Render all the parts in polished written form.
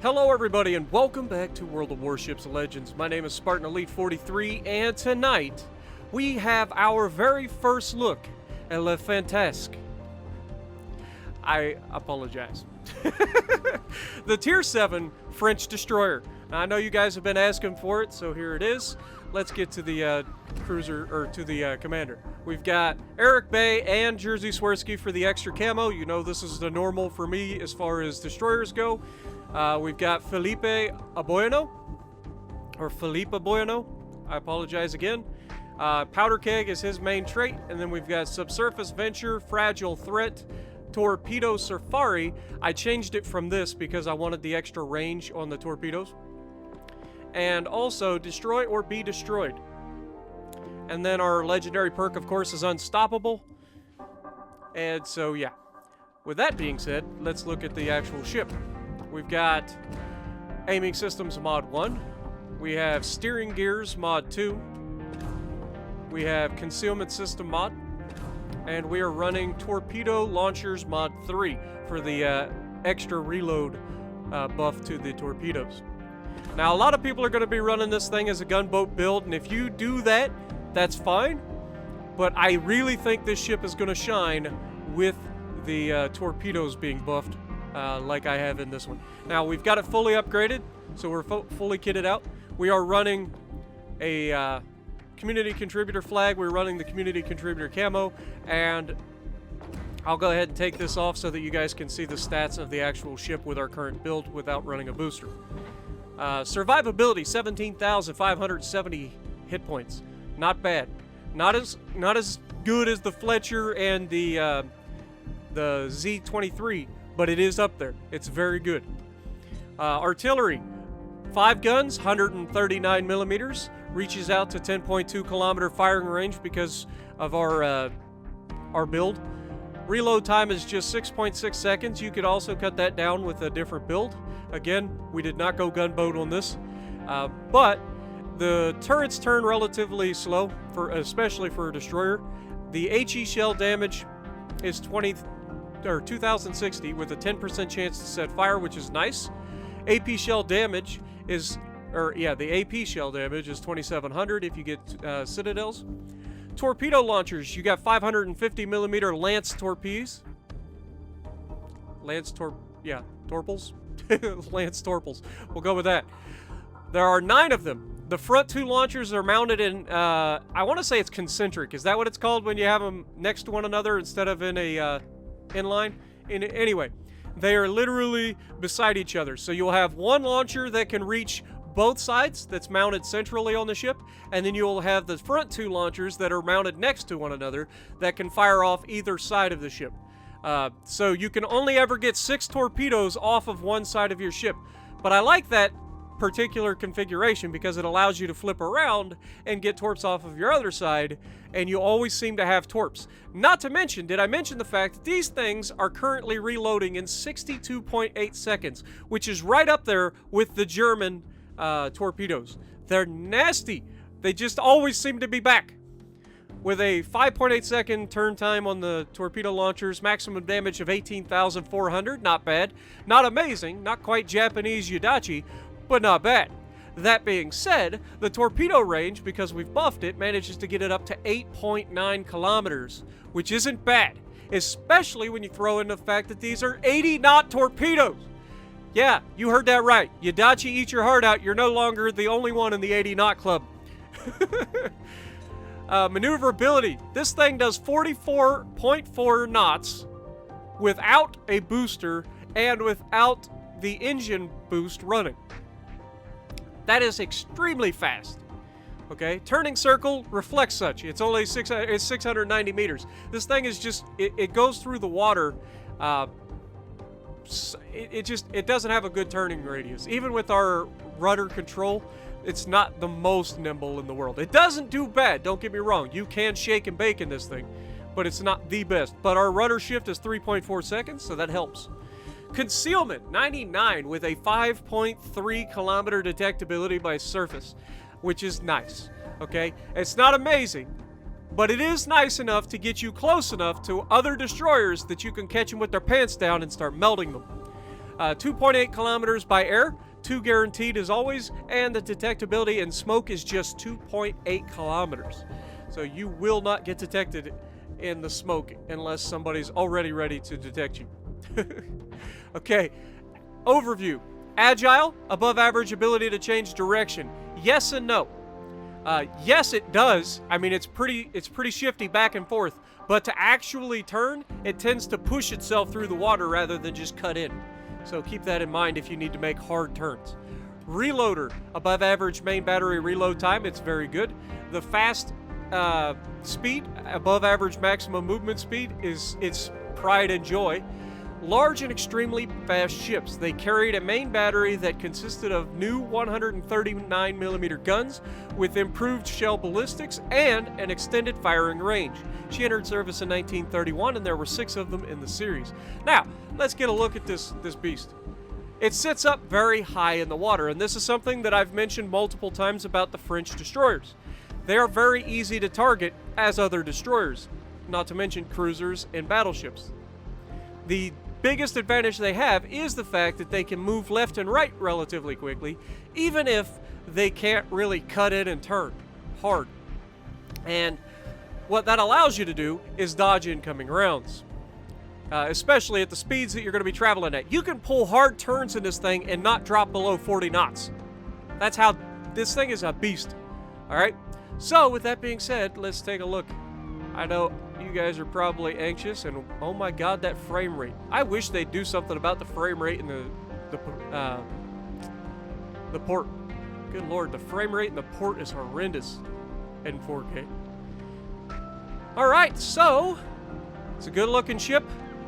Hello everybody and welcome back to World of Warships Legends. My name is Spartan Elite 43 and tonight we have our very first look at Le Fantasque. I apologize. The Tier 7 French destroyer. Now, I know you guys have been asking for it, so here it is. Let's get to the cruiser, or to the commander. We've got Eric Bay and Jerzy Swirsky for the extra camo. You know this is the normal for me as far as destroyers go. We've got Felipe Aboyano, or Felipe Aboyano. I apologize again. Powder Keg is his main trait, and then we've got Subsurface Venture, Fragile Threat, Torpedo Safari. I changed it from this because I wanted the extra range on the torpedoes. And also Destroy or Be Destroyed. And then our legendary perk, of course, is Unstoppable. And so, yeah. With that being said, let's look at the actual ship. We've got Aiming Systems Mod 1. We have Steering Gears Mod 2. We have Concealment System Mod. And we are running Torpedo Launchers Mod 3 for the extra reload buff to the torpedoes. Now, a lot of people are going to be running this thing as a gunboat build, and if you do that, that's fine. But I really think this ship is going to shine with the torpedoes being buffed, like I have in this one. Now, we've got it fully upgraded, so we're fully kitted out. We are running a community contributor flag. We're running the community contributor camo, and I'll go ahead and take this off so that you guys can see the stats of the actual ship with our current build without running a booster. Survivability, 17,570 hit points. Not bad. Not as good as the Fletcher and the Z-23, but it is up there. It's very good. Artillery, 5 guns, 139 millimeters, reaches out to 10.2 kilometer firing range because of our build. Reload time is just 6.6 seconds. You could also cut that down with a different build. Again, we did not go gunboat on this, but the turrets turn relatively slow, especially for a destroyer. The HE shell damage is 2060 with a 10% chance to set fire, which is nice. AP shell damage is, the AP shell damage is 2700 if you get citadels. Torpedo launchers, you got 550 millimeter Lance torpedoes. Torpils. Lance torpils. We'll go with that. There are 9 of them. The front 2 launchers are mounted in, I want to say it's concentric. Is that what it's called when you have them next to one another instead of in a inline? Anyway, they are literally beside each other. So you'll have one launcher that can reach both sides that's mounted centrally on the ship, and then you'll have the front 2 launchers that are mounted next to one another that can fire off either side of the ship. So you can only ever get 6 torpedoes off of one side of your ship. But I like that particular configuration because it allows you to flip around and get torps off of your other side, and you always seem to have torps. Not to mention, did I mention the fact that these things are currently reloading in 62.8 seconds, which is right up there with the German torpedoes. They're nasty. They just always seem to be back. With a 5.8 second turn time on the torpedo launchers, maximum damage of 18,400, not bad. Not amazing, not quite Japanese Yudachi, but not bad. That being said, the torpedo range, because we've buffed it, manages to get it up to 8.9 kilometers, which isn't bad, especially when you throw in the fact that these are 80-knot torpedoes. Yeah, you heard that right. Yudachi, eat your heart out. You're no longer the only one in the 80-knot club. Maneuverability. This thing does 44.4 knots without a booster and without the engine boost running. That is extremely fast. Okay, turning circle reflects such. It's only 690 meters. This thing is just, it goes through the water. It doesn't have a good turning radius. Even with our rudder control, it's not the most nimble in the world. It doesn't do bad, don't get me wrong. You can shake and bake in this thing, but it's not the best. But our rudder shift is 3.4 seconds, so that helps. Concealment, 99 with a 5.3 kilometer detectability by surface, which is nice, okay? It's not amazing, but it is nice enough to get you close enough to other destroyers that you can catch them with their pants down and start melting them. 2.8 kilometers by air, 2 guaranteed as always, and the detectability in smoke is just 2.8 kilometers. So you will not get detected in the smoke unless somebody's already ready to detect you. Okay, overview. Agile, above average ability to change direction. Yes and no. Yes, it does. I mean, it's pretty shifty back and forth, but to actually turn, it tends to push itself through the water rather than just cut in. So keep that in mind if you need to make hard turns. Reloader, above average main battery reload time. It's very good. The fast speed, above average maximum movement speed, is its pride and joy. Large and extremely fast ships. They carried a main battery that consisted of new 139mm guns with improved shell ballistics and an extended firing range. She entered service in 1931, and there were 6 of them in the series. Now, let's get a look at this beast. It sits up very high in the water, and this is something that I've mentioned multiple times about the French destroyers. They are very easy to target as other destroyers, not to mention cruisers and battleships. The biggest advantage they have is the fact that they can move left and right relatively quickly, even if they can't really cut in and turn hard. And what that allows you to do is dodge incoming rounds, especially at the speeds that you're going to be traveling at. You can pull hard turns in this thing and not drop below 40 knots. That's how this thing is a beast. All right. So with that being said, let's take a look. I know you guys are probably anxious, and oh my god, that frame rate. I wish they'd do something about the frame rate in the port. Good lord, the frame rate in the port is horrendous in 4K. Alright, so it's a good looking ship,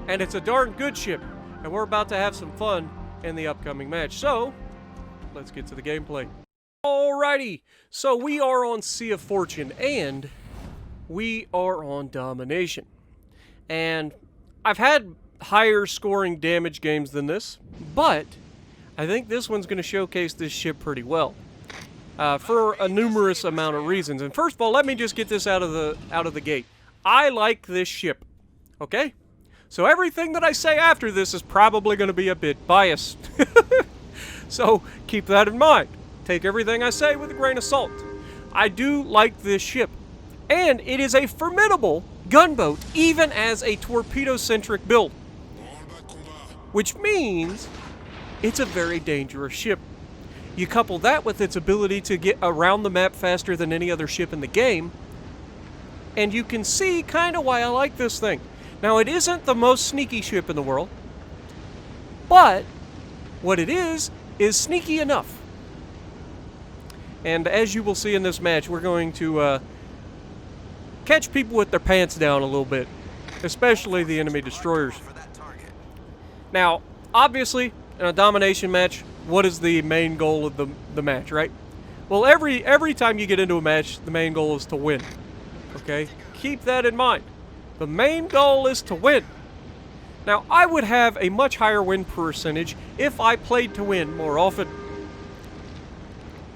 and it's a darn good ship, and we're about to have some fun in the upcoming match. So let's get to the gameplay. Alrighty, so we are on Sea of Fortune, and we are on Domination. And I've had higher scoring damage games than this, but I think this one's going to showcase this ship pretty well for a numerous amount of reasons. And first of all, let me just get this out of the gate. I like this ship, okay? So everything that I say after this is probably going to be a bit biased. So keep that in mind. Take everything I say with a grain of salt. I do like this ship. And it is a formidable gunboat, even as a torpedo-centric build. Which means it's a very dangerous ship. You couple that with its ability to get around the map faster than any other ship in the game, and you can see kind of why I like this thing. Now, it isn't the most sneaky ship in the world, but what it is sneaky enough. And as you will see in this match, we're going to catch people with their pants down a little bit, especially the enemy destroyers. Now, obviously, in a domination match, what is the main goal of the match, right? Well, every time you get into a match, the main goal is to win. Okay? Keep that in mind. The main goal is to win. Now, I would have a much higher win percentage if I played to win more often.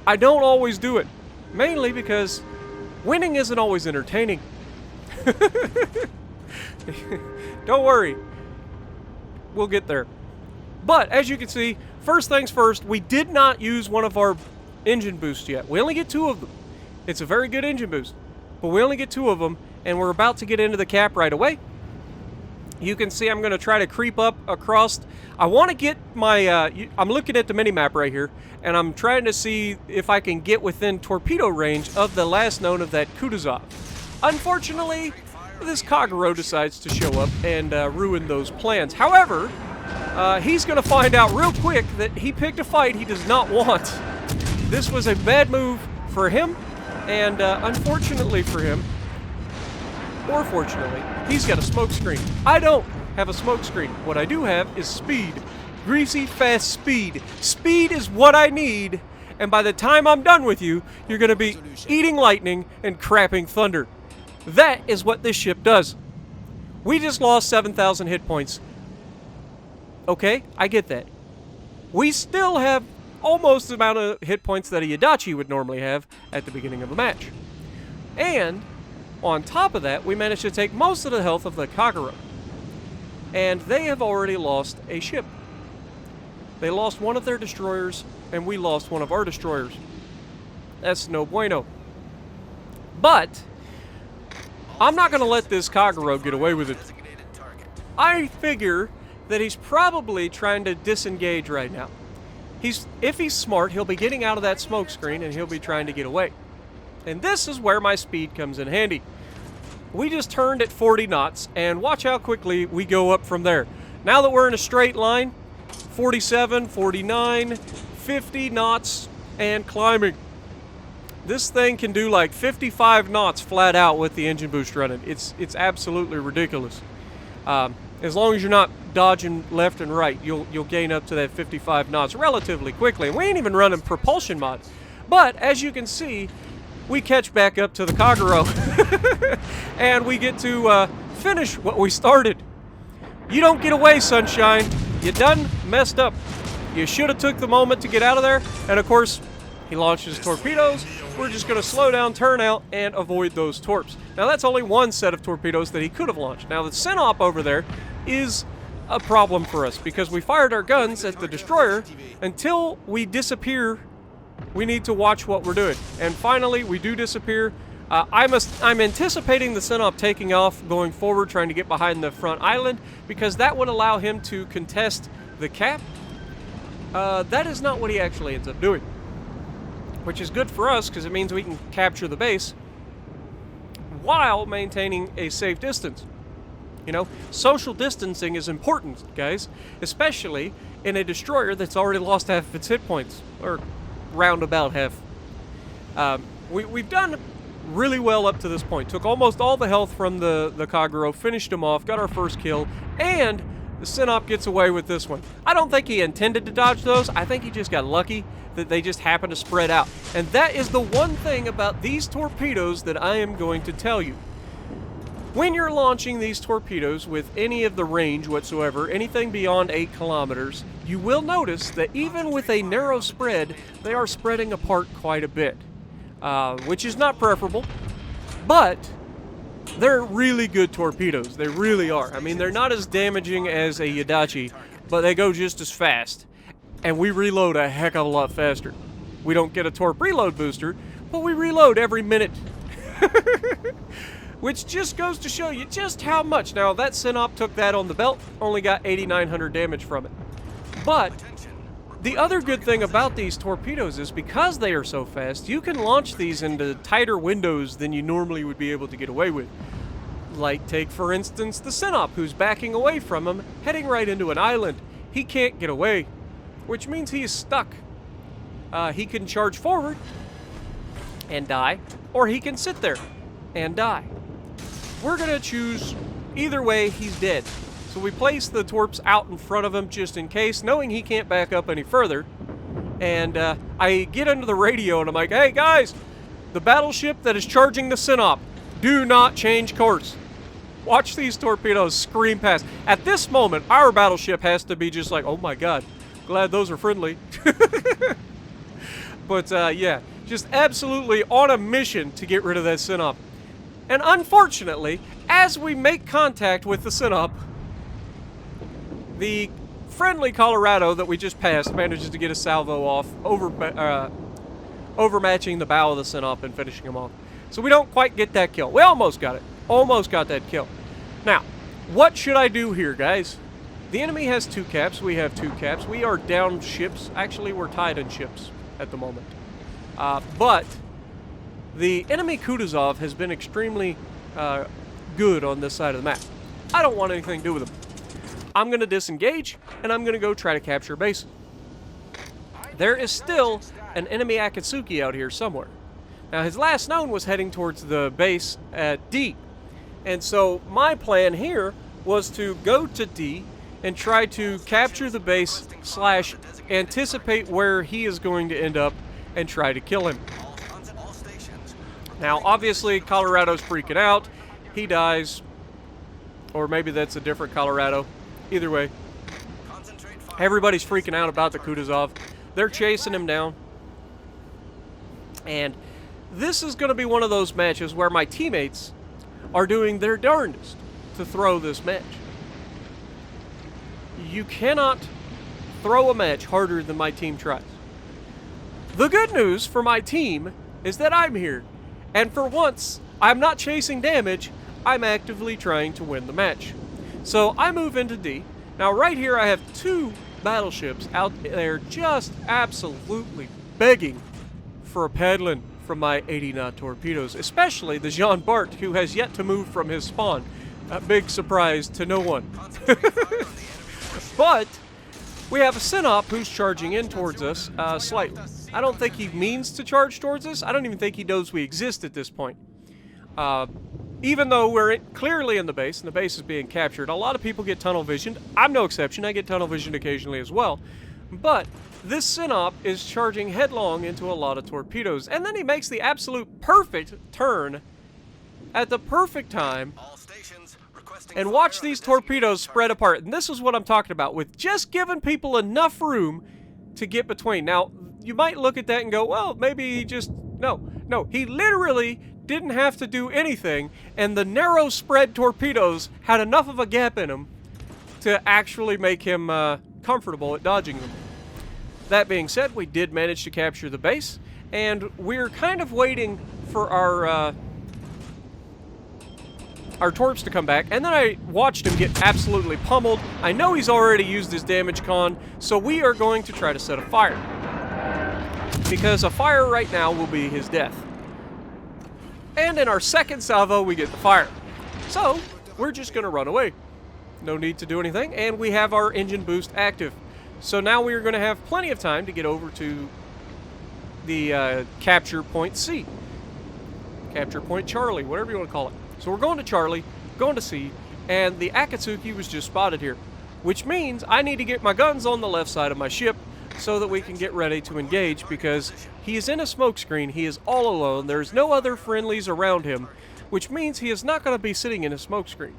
I don't always do it, mainly because winning isn't always entertaining. Don't worry. We'll get there. But, as you can see, first things first, we did not use one of our engine boosts yet. We only get 2 of them. It's a very good engine boost, but we only get 2 of them, and we're about to get into the cap right away. You can see I'm going to try to creep up across. I want to get my, I'm looking at the minimap right here, and I'm trying to see if I can get within torpedo range of the last known of that Kutuzov. Unfortunately, this Kagero decides to show up and ruin those plans. However, he's going to find out real quick that he picked a fight he does not want. This was a bad move for him, and unfortunately for him, or fortunately, he's got a smoke screen. I don't have a smoke screen. What I do have is speed. Greasy, fast speed. Speed is what I need, and by the time I'm done with you, you're going to be eating lightning and crapping thunder. That is what this ship does. We just lost 7,000 hit points. Okay, I get that. We still have almost the amount of hit points that a Yadachi would normally have at the beginning of a match. And on top of that, we managed to take most of the health of the Kagero. And they have already lost a ship. They lost one of their destroyers, and we lost one of our destroyers. That's no bueno. But I'm not going to let this Kagero get away with it. I figure that he's probably trying to disengage right now. If he's smart, he'll be getting out of that smoke screen, and he'll be trying to get away. And this is where my speed comes in handy. We just turned at 40 knots, and watch how quickly we go up from there. Now that we're in a straight line, 47, 49, 50 knots, and climbing. This thing can do like 55 knots flat out with the engine boost running. It's absolutely ridiculous. As long as you're not dodging left and right, you'll gain up to that 55 knots relatively quickly. And we ain't even running propulsion mod. But as you can see, we catch back up to the Kagero. And we get to finish what we started. You don't get away, sunshine. You done messed up. You should have took the moment to get out of there. And of course, he launches torpedoes. We're just going to slow down, turn out, and avoid those torps. Now, that's only one set of torpedoes that he could have launched. Now, the Synop over there is a problem for us because we fired our guns at the destroyer. Until we disappear, we need to watch what we're doing. And finally, we do disappear. I'm anticipating the Synop taking off, going forward, trying to get behind the front island, because that would allow him to contest the cap. That is not what he actually ends up doing, which is good for us because it means we can capture the base while maintaining a safe distance. You know, social distancing is important, guys, especially in a destroyer that's already lost half of its hit points, or roundabout half. We've done really well up to this point. Took almost all the health from the Kagero, finished him off, got our first kill, and the Synop gets away with this one. I don't think he intended to dodge those. I think he just got lucky that they just happened to spread out. And that is the one thing about these torpedoes that I am going to tell you. When you're launching these torpedoes with any of the range whatsoever, anything beyond 8 kilometers, you will notice that even with a narrow spread, they are spreading apart quite a bit, which is not preferable, but they're really good torpedoes. They really are. I mean, they're not as damaging as a Yadachi, but they go just as fast, and we reload a heck of a lot faster. We don't get a torp reload booster, but we reload every minute. Which just goes to show you just how much. Now, that Synop took that on the belt, only got 8,900 damage from it. But the other good thing about these torpedoes is because they are so fast, you can launch these into tighter windows than you normally would be able to get away with. Like, take for instance the Synop, who's backing away from him, heading right into an island. He can't get away, which means he is stuck. He can charge forward and die, or he can sit there and die. We're going to choose either way, he's dead. So we place the torps out in front of him just in case, knowing he can't back up any further. And I get into the radio and I'm like, hey guys, the battleship that is charging the Synop, do not change course. Watch these torpedoes scream past. At this moment, our battleship has to be just like, oh my god, glad those are friendly. But yeah, just absolutely on a mission to get rid of that Synop. And unfortunately, as we make contact with the Synop, the friendly Colorado that we just passed manages to get a salvo off, overmatching the bow of the Synop and finishing him off. So we don't quite get that kill. We almost got it. Almost got that kill. Now, what should I do here, guys? The enemy has 2 caps. We have 2 caps. We are down ships. Actually, we're tied in ships at the moment. But the enemy Kutuzov has been extremely good on this side of the map. I don't want anything to do with him. I'm going to disengage, and I'm going to go try to capture bases. There is still an enemy Akatsuki out here somewhere. Now, his last known was heading towards the base at D. And so my plan here was to go to D and try to capture the base / anticipate where he is going to end up and try to kill him. Now, obviously, Colorado's freaking out. He dies. Or maybe that's a different Colorado. Either way, everybody's freaking out about the Kutuzov. They're chasing him down. And this is going to be one of those matches where my teammates are doing their darndest to throw this match. You cannot throw a match harder than my team tries. The good news for my team is that I'm here, and for once, I'm not chasing damage, I'm actively trying to win the match. So I move into D. Now right here I have 2 battleships out there just absolutely begging for a paddling from my 80-knot torpedoes, especially the Jean Bart, who has yet to move from his spawn. A big surprise to no one. But we have a Synop who's charging in towards us slightly. I don't think he means to charge towards us. I don't even think he knows we exist at this point. Even though we're clearly in the base, and the base is being captured, a lot of people get tunnel visioned. I'm no exception. I get tunnel visioned occasionally as well. But this Synop is charging headlong into a lot of torpedoes. And then he makes the absolute perfect turn at the perfect time. And watch these torpedoes spread apart. And this is what I'm talking about, with just giving people enough room to get between. Now, you might look at that and go, well, maybe he just... No, he literally didn't have to do anything, and the narrow spread torpedoes had enough of a gap in them to actually make him comfortable at dodging them. That being said, we did manage to capture the base, and we're kind of waiting for our torps to come back, and then I watched him get absolutely pummeled. I know he's already used his damage con, so we are going to try to set a fire. Because a fire right now will be his death. And in our second salvo, we get the fire. So, we're just going to run away. No need to do anything, and we have our engine boost active. So now we are going to have plenty of time to get over to the capture point C. Capture point Charlie, whatever you want to call it. So we're going to Charlie, going to C, and the Akatsuki was just spotted here. Which means I need to get my guns on the left side of my ship so that we can get ready to engage, because he is in a smokescreen, he is all alone, there's no other friendlies around him, which means he is not going to be sitting in a smokescreen,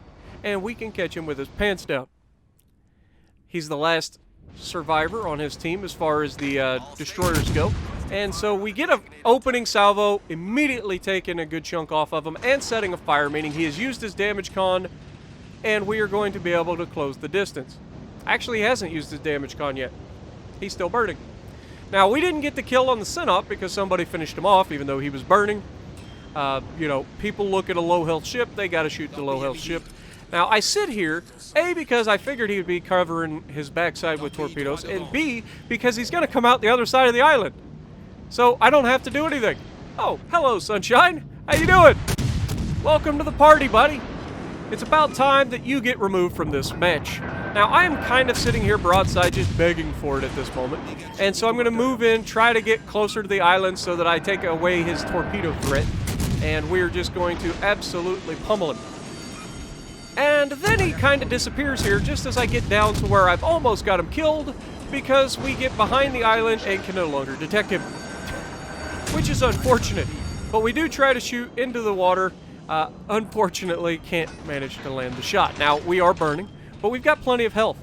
and we can catch him with his pants down. He's the last survivor on his team as far as the destroyers go, and so we get an opening salvo, immediately taking a good chunk off of him, and setting a fire, meaning he has used his damage con, and we are going to be able to close the distance. Actually, he hasn't used his damage con yet. He's still burning. Now, we didn't get the kill on the Synop because somebody finished him off, even though he was burning. You know, people look at a low-health ship, they got to shoot the low-health ship. Now, I sit here, A, because I figured he would be covering his backside with torpedoes, and B, because he's going to come out the other side of the island. So, I don't have to do anything. Oh, hello, Sunshine. How you doing? Welcome to the party, buddy. It's about time that you get removed from this match. Now, I am kind of sitting here broadside, just begging for it at this moment. And so I'm going to move in, try to get closer to the island so that I take away his torpedo threat. And we're just going to absolutely pummel him. And then he kind of disappears here just as I get down to where I've almost got him killed, because we get behind the island and can no longer detect him. Which is unfortunate. But we do try to shoot into the water. Unfortunately, can't manage to land the shot. Now, we are burning, but we've got plenty of health.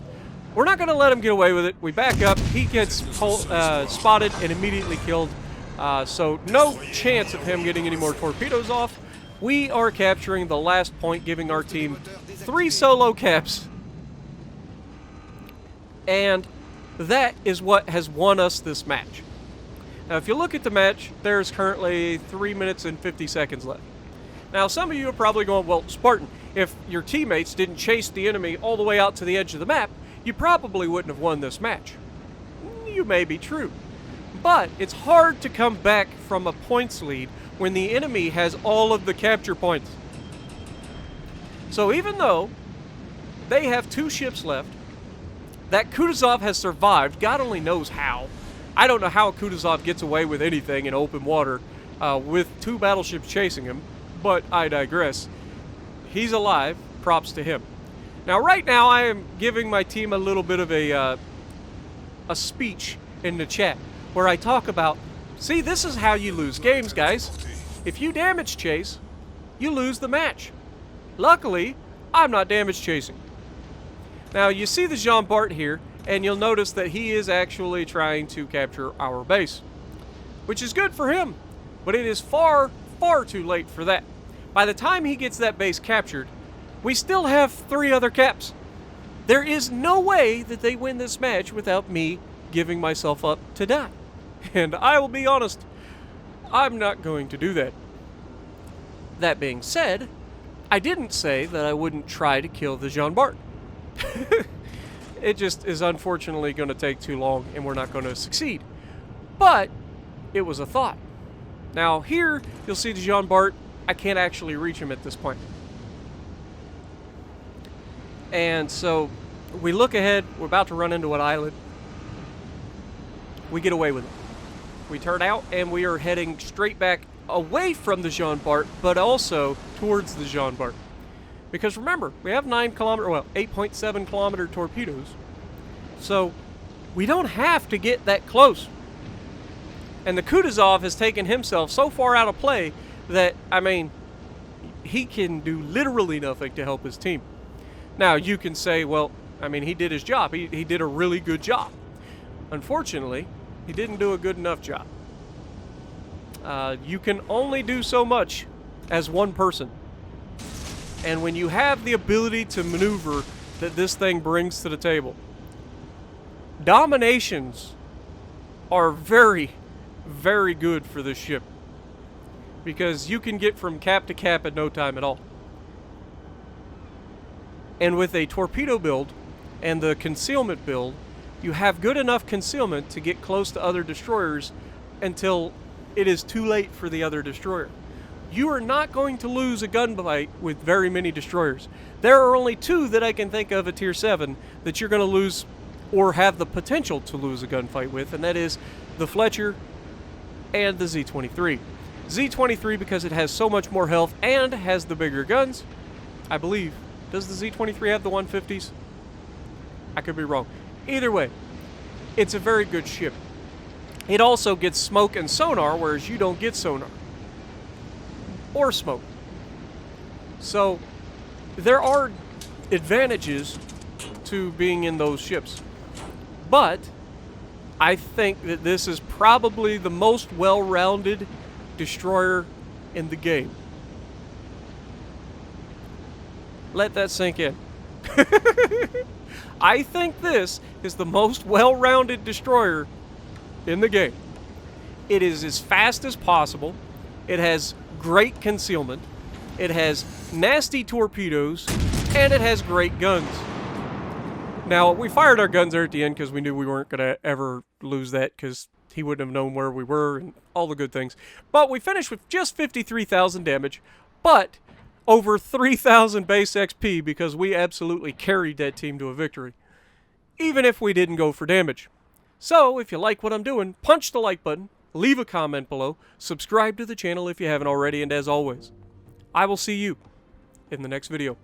We're not going to let him get away with it. We back up. He gets spotted and immediately killed. So no chance of him getting any more torpedoes off. We are capturing the last point, giving our team 3 solo caps. And that is what has won us this match. Now, if you look at the match, there's currently 3 minutes and 50 seconds left. Now, some of you are probably going, well, Spartan, if your teammates didn't chase the enemy all the way out to the edge of the map, you probably wouldn't have won this match. You may be true. But it's hard to come back from a points lead when the enemy has all of the capture points. So even though they have 2 ships left, that Kutuzov has survived, God only knows how. I don't know how Kutuzov gets away with anything in open water with 2 battleships chasing him. But I digress. He's alive. Props to him. Now, right now, I am giving my team a little bit of a speech in the chat where I talk about, see, this is how you lose games, guys. If you damage chase, you lose the match. Luckily, I'm not damage chasing. Now, you see the Jean Bart here, and you'll notice that he is actually trying to capture our base, which is good for him, but it is far, far too late for that. By the time he gets that base captured, we still have 3 other caps. There is no way that they win this match without me giving myself up to die. And I will be honest, I'm not going to do that. That being said, I didn't say that I wouldn't try to kill the Jean Bart. It just is unfortunately going to take too long and we're not going to succeed. But it was a thought. Now here, you'll see the Jean Bart. I can't actually reach him at this point. And so we look ahead. We're about to run into an island. We get away with it. We turn out and we are heading straight back away from the Jean Bart, but also towards the Jean Bart. Because remember, we have 8.7 kilometer torpedoes. So we don't have to get that close. And the Kutuzov has taken himself so far out of play that, I mean, he can do literally nothing to help his team. Now, you can say, well, I mean, he did his job. He did a really good job. Unfortunately, he didn't do a good enough job. You can only do so much as one person. And when you have the ability to maneuver that this thing brings to the table, dominations are very, very good for this ship. Because you can get from cap to cap in no time at all. And with a torpedo build and the concealment build, you have good enough concealment to get close to other destroyers until it is too late for the other destroyer. You are not going to lose a gunfight with very many destroyers. There are only two that I can think of at Tier 7 that you're going to lose or have the potential to lose a gunfight with, and that is the Fletcher and the Z-23. Z-23 because it has so much more health and has the bigger guns, I believe. Does the Z-23 have the 150s? I could be wrong. Either way, it's a very good ship. It also gets smoke and sonar, whereas you don't get sonar. Or smoke. So, there are advantages to being in those ships. But, I think that this is probably the most well-rounded destroyer in the game. Let that sink in. I think this is the most well-rounded destroyer in the game. It is as fast as possible. It has great concealment. It has nasty torpedoes. And it has great guns. Now, we fired our guns there at the end because we knew we weren't going to ever lose that because he wouldn't have known where we were and all the good things. But we finished with just 53,000 damage, but over 3,000 base XP because we absolutely carried that team to a victory, even if we didn't go for damage. So, if you like what I'm doing, punch the like button, leave a comment below, subscribe to the channel if you haven't already, and as always, I will see you in the next video.